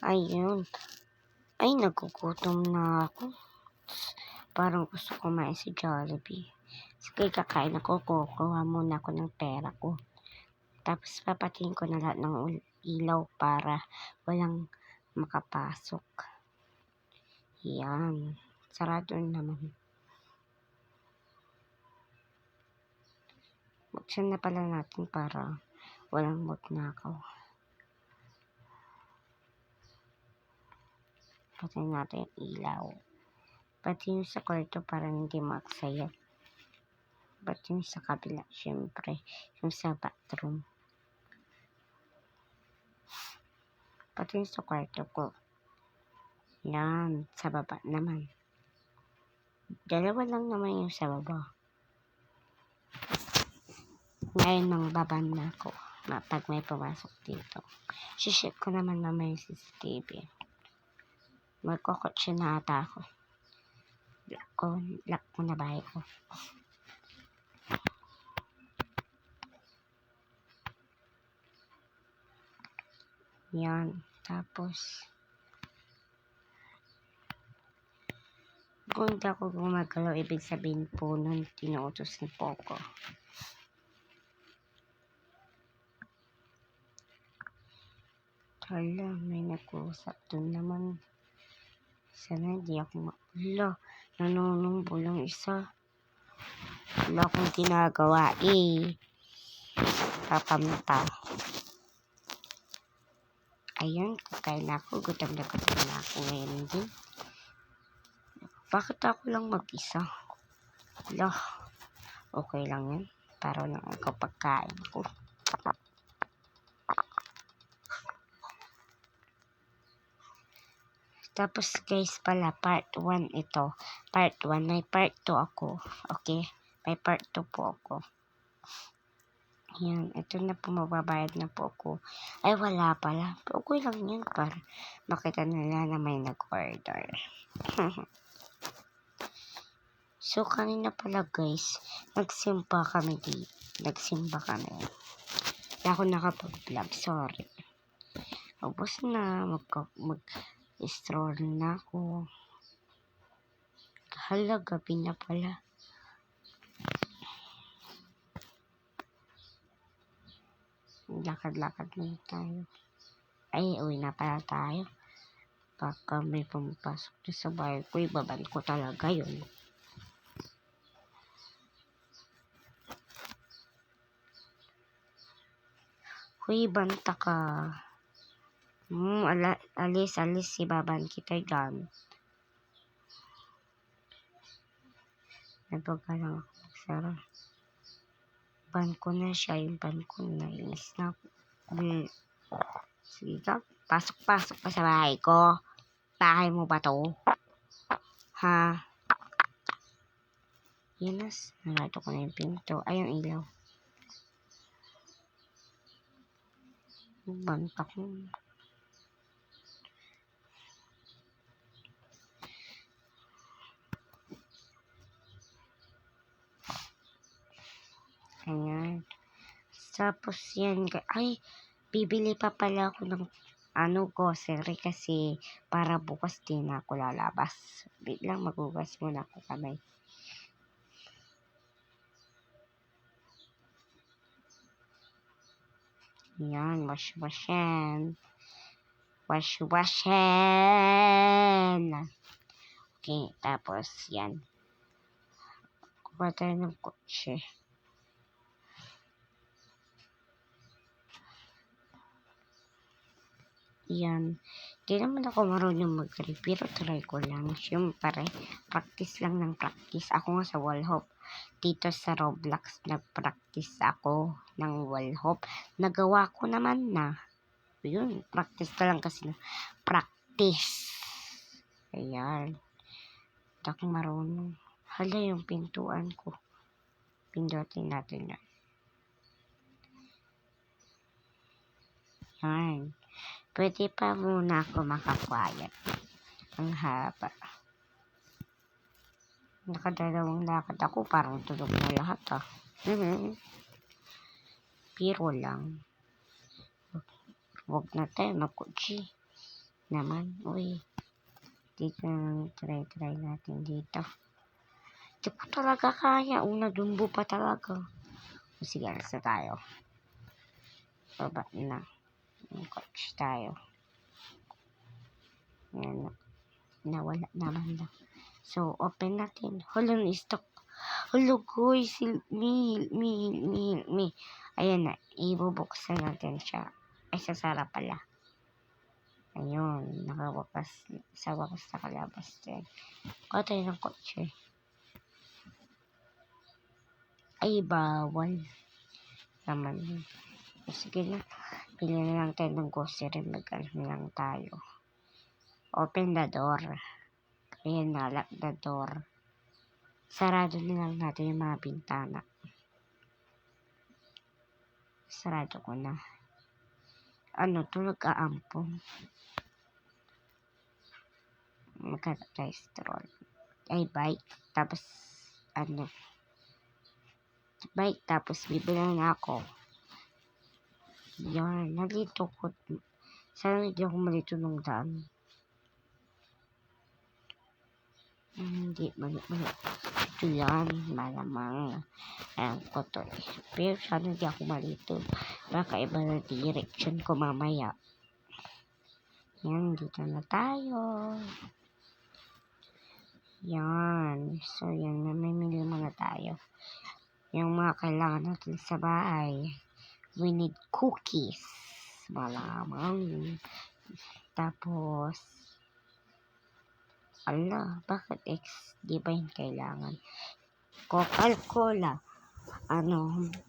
Ayun. Ay, nagugutom na ako. Parang gusto ko kumain sa Jollibee. Sige, kakain ako. Kukuha muna ako ng pera ko. Tapos papatiin ko na lahat ng ilaw para walang makapasok. Yan. Sarado naman. Buksan na pala natin para walang magnakaw. Patayin natin yung ilaw. Pati yung sa kwarto para hindi maksaya. Pati yung sa kabila, syempre. Yung sa bathroom. Pati yung sa kwarto ko. Yan. Sa baba naman. Dalawa lang naman yung sa baba. Ngayon nang baban na ako. Pag may pumasok dito. Shiship ko naman yung CCTV. Magkokotse na ata ako. Lock ko na bahay ko. Yan. Tapos, kung hindi ako gumagalaw, ibig sabihin po nun, tinuutos ni Poco. Hala, may nag-uusap dun naman. Sana hindi ako Hala, nanunumbo lang isa. Wala akong ginagawa Kapamta. Ayun, kakain na ako. Gutom na ako ngayon din. Bakit ako lang mag-isa? Hala, okay lang yan. Para lang ako pagkain ko. Tapos guys pala, part 1 ito. Part 1, may part 2 ako. Okay? May part 2 po ako. Yan, ito na po, mababayad na po ako. Ay, wala pala. Okay lang yan para makita nila na may nag-order. So, kanina pala guys, nagsimba kami. Wala ako nakapag-vlog, sorry. Ubus na, mag-stroll na ako. Hala, gabi na pala. Lakad-lakad na tayo. Ay, uwi na pala tayo. Baka may pumapasok na sa bahay ko. Ibaban ko talaga yun. Huy, banta ka. Alis, ibaban kita dyan. Nabaga lang ako magsara. Ban ko na siya, yung ban ko na. Inis na ako. Sige ka, pasok pa sa bahay ko. Bahay mo ba to? Ha? Yanas, nalato ko na yung pinto. Ay, yung ilaw. Banta ko. Ayan. Tapos yan. Ay, bibili pa pala ako ng grocery kasi para bukas din ako lalabas. Biglang magugas muna ako kamay. Yan, wash-washan. Okay, tapos yan. Kuha tayo ng kotse. Yan. Di naman ako marunong mag-review, pero try ko lang. Siyempre, practice lang ng practice. Ako nga sa wall hop. Dito sa Roblox, nag-practice ako ng wall hop. Nagawa ko naman na. Yun, practice ka lang kasi na. Practice. Ayan. Hindi ako marunong. Hala yung pintuan ko. Pindutin natin yan. Yan. Pwede pa muna ako makakwayat. Ang haba. Nakadalawang lakad ako. Parang tulog na lahat Pero lang. Huwag na tayo magkutsi. naman. Uy, dito na try natin dito. Di ko talaga kaya. Una dumbo pa talaga. Sige, alas na tayo. Baba na. Coach tayo. Ayan. Nawala naman na. So, open natin. Hold on, stock. Hello guys, help me. Ayan na, ibubuksan natin siya. Ay, sasara pala. Ayun, nakawakas. Sa wakas nakalabas din. Kuha tayo ng kotse. Ay, bawal. Naman. Sige na. Pili na lang tayo ng grocery. Mag-ano lang tayo. Open the door. Ayan na, lock the door. Sarado na lang natin yung mga bintana. Sarado ko na. Ano to, nag-aampong. Magka-stroll. Ay, bike. Tapos, bike. Tapos, bibili na ako. Yan, nalito ko. Sana hindi ako malito nung daan. Hindi, mali. Ito yan, malamang. Ayan ko to eh. Pero sana hindi ako malito. Baka iba na direction ko mamaya. Yan, dito na tayo. Yan. So, yan. Namimili muna tayo. Yung mga kailangan natin sa bahay. We need cookies. Malamang. Tapos, bakit di ba yung kailangan? Coca-Cola.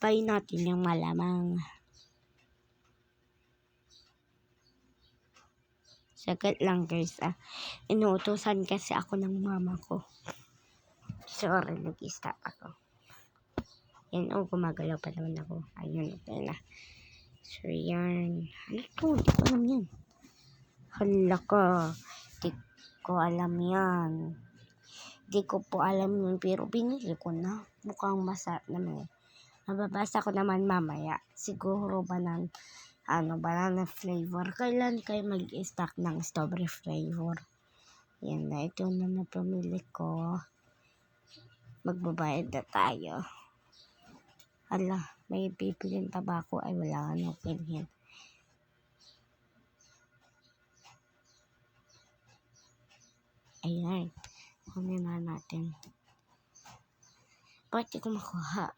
Buy natin yung malamang. Saglit lang guys. Inuutosan kasi ako ng mama ko. Sorry, nag-stop ako. Yan, gumagalaw pa naman ako. Ayun, okay na. So, yan. Ano to? Di ko alam yan. Hala ka. Di ko alam yan. Di ko po alam yun. Pero binili ko na. Mukhang masarap naman. Mababasa ko naman mamaya. Siguro banana flavor. Kailan kayo mag-stock ng strawberry flavor? Yan na. Ito na napamili ko. Magbabayad na tayo. May pipilin pa ba ako? Ay, wala nga pilhin. Ayan. Kunin na natin. Bakit ko makuha?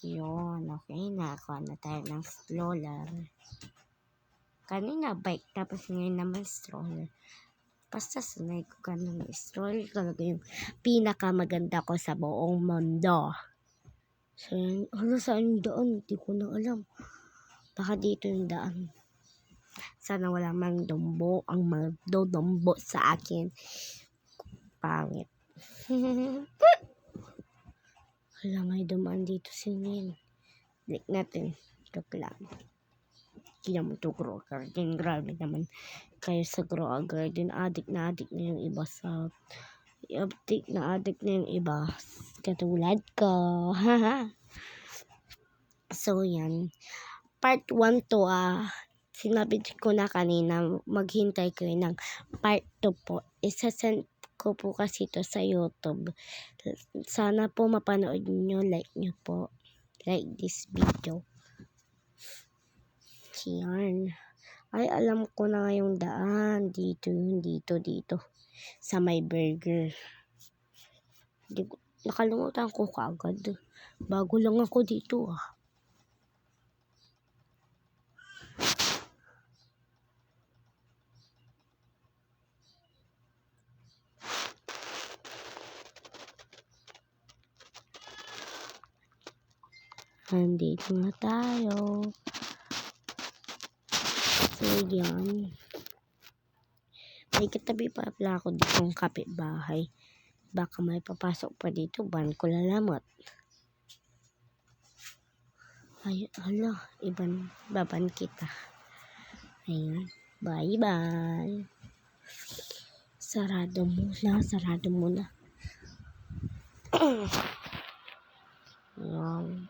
Yun, okay na. Kuha na tayo ng stroller. Kanina bike, tapos ngayon naman stroller. Basta sanay ko ganun. Stroller talaga yung pinakamaganda ko sa buong mundo. So, saan yung daan? Hindi ko na alam. Baka dito yung daan. Sana wala mang dumbo ang magdodumbo sa akin. Pangit. Wala may dumaan dito sinin. Like natin. Joke lang. Kaya mo to grow garden. Grabe naman kayo sa grow garden. Adik na yung iba sa... Adik na yung iba. Katulad ko. So, yan. Part 1 to sinabi ko na kanina, maghintay kayo ng part 2 po. Isasend ko po kasi ito sa YouTube. Sana po mapanood nyo, like nyo po. Like this video. Yan. Ay, alam ko na ngayong daan. Dito. Sa may burger. Nakalimutan ko kaagad. Bago lang ako dito Nandito na tayo. So, yan. May katabi pa pala ako dito ng kapitbahay. Baka may papasok pa dito. Ban ko lalamot. Ay, baban kita. Ayan. Bye-bye. Sarado muna. Ayan.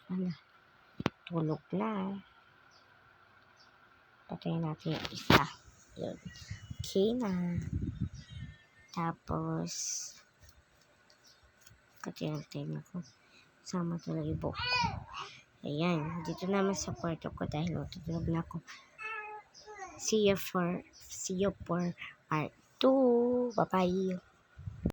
Tulog na. Patayin natin yung isa. Yun. okay na. Tapos, katinag-tinag ako. Sama talaga yung buhok ko. Ayan, dito naman sa kwarto ko dahil matutulog na ako. See you for part 2. Bye-bye.